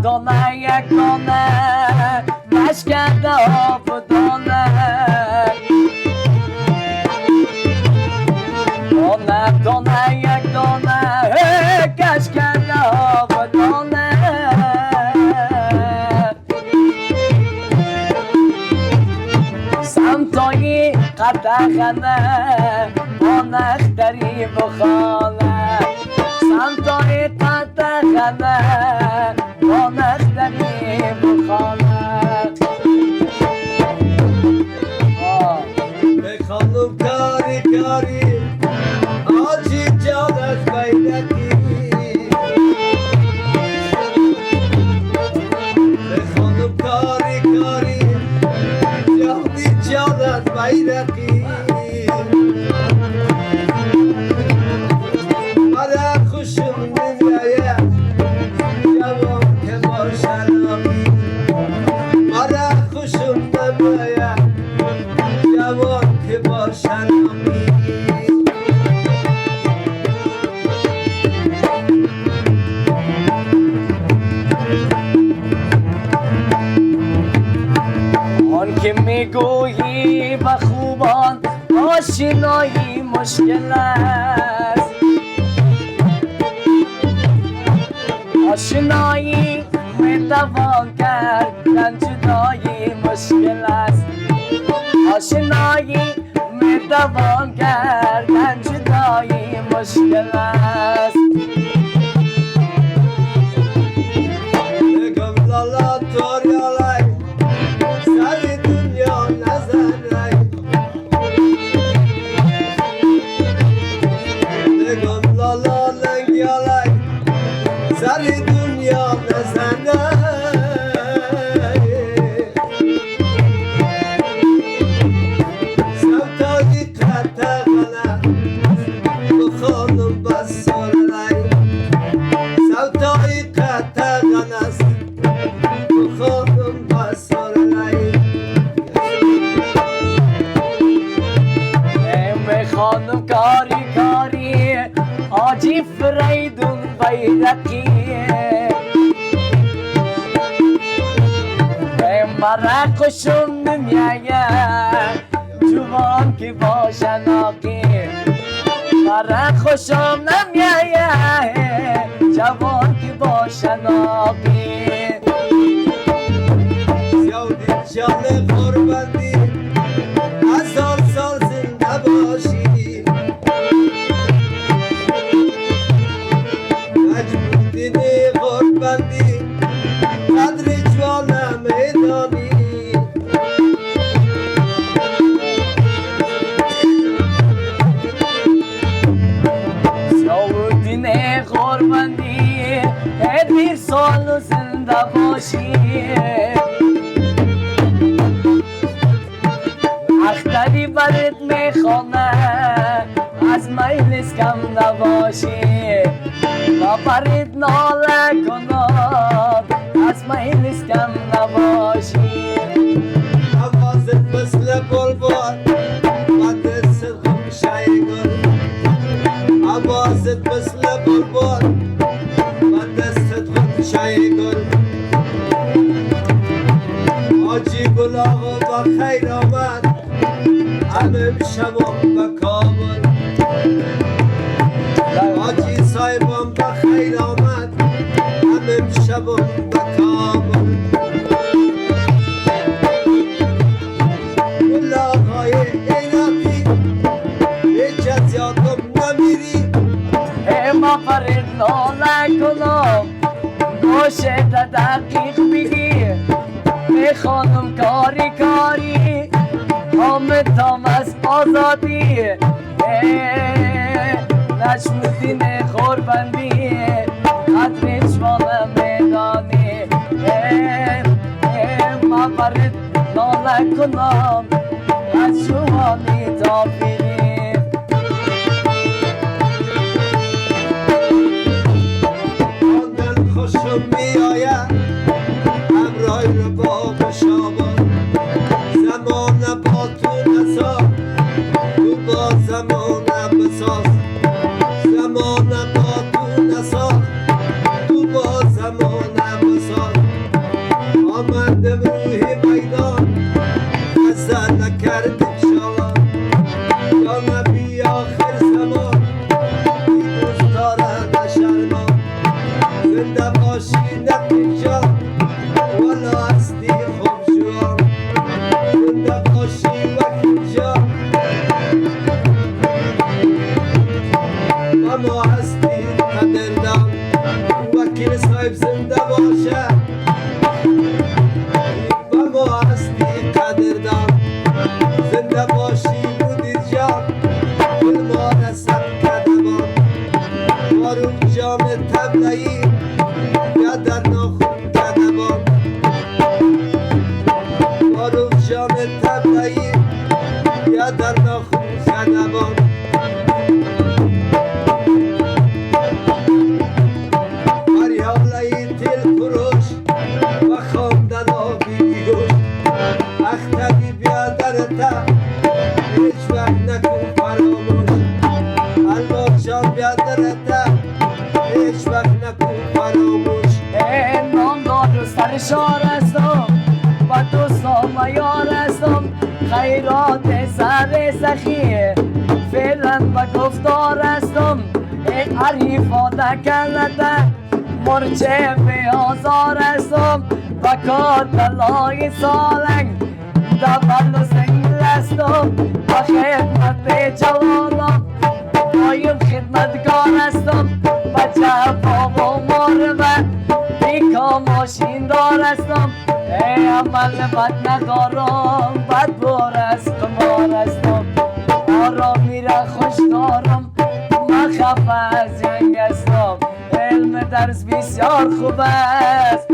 دانه یک دانه کش کرده آب دانه دانه دانه یک دانه کش کرده آب دانه سمتایی قدغنه با نختری بخانه سمتایی قدغنه با نختری بخانه بخانم کاری کاری آجی جانت بیدکی بخانم کاری کاری جانی جانت بیدکی مرا خوشم نمیاید جوان که باشم مرا خوشم نمیاید جوان که باشم آن که میگویی به خوبان آشنایی مشکل است آشنایی میتوان کردن جدایی مشکل است آشنایی میتوان کردن جدایی مشکل است بگم لالا توریالای سر دنیا نزنای بگم لالا لنگیالای سر دنیا نزنای سوتایی قطغنه بخانم بسرلای سوتایی قطغنه است بخانم بسرلای خانم کاری کاری آجی فریدون بیرقی مرا خوشم نمیاید جوان که باشه ناقی مرا خوشم نمیاید جوان که باشه ناقی زیادی جان قربانی هزار سال زنده باشی مجبودین قربانی قدر جوانم میدانی زیادین قربانی دیر سال زنده باشی اختری برات میخوانه از مجلس کم نباشی و برات ناله کنم از مجلس کم نباشی حوازت مثل بلبل و دست خمشه گل حوازت مثل بلبل و دست خمشه گل آجی گل آقا با خیر آمد همه شبم به کابل آجی صاحبم به خیر آمد همه شبم به کابل گل آقای ایناتی هیچ از یادم نمیری ما فرید ناله کنم گوشه دقیق بگی میخوانم کاری کاری آمدم از آزادی نشمودین قربانی قدر جوانم میدانی ما فرید ناله کنم از جوانی تابیری آندن خوشم میآید همراه رو با بشابان زمان با تو نساز تو با زمان بساز زمان با تو نساز تو با زمان بساز زنده باشی نتیجان والا هستی خوب جوان زنده باشی وکیل جان اما هستی قدردان وکیل صاحب زنده باشه اما هستی قدردان زنده باشی مدیر جان ما رسد کدبان وارون جام تبلایی یا در ناخون کدبان وارون جام تبلایی یا در ناخون کدبان مریالای تل فروش و خواندن آبی بیگوش اختری بیادرتا هیچ وقت نکن فراموش الله جان بیادرتا هیچ وقت نکن فراموش نامدار و سرشار هستم و دوستان و یار هستم خیرات سر سخی فعلا و گفتار هستم حریفا دکنده مرچه به آزار هستم و کار دلای سالنگ دبل و سنگل هستم و خدمت جوانم پایم خدمتگار هستم و جفا و مروت بیکا ماشین دار هستم عمل بد ندارم بد بار از قمار هستم آرامی را خوش دارم من خفه از جنگ هستم علم درس بسیار خوب است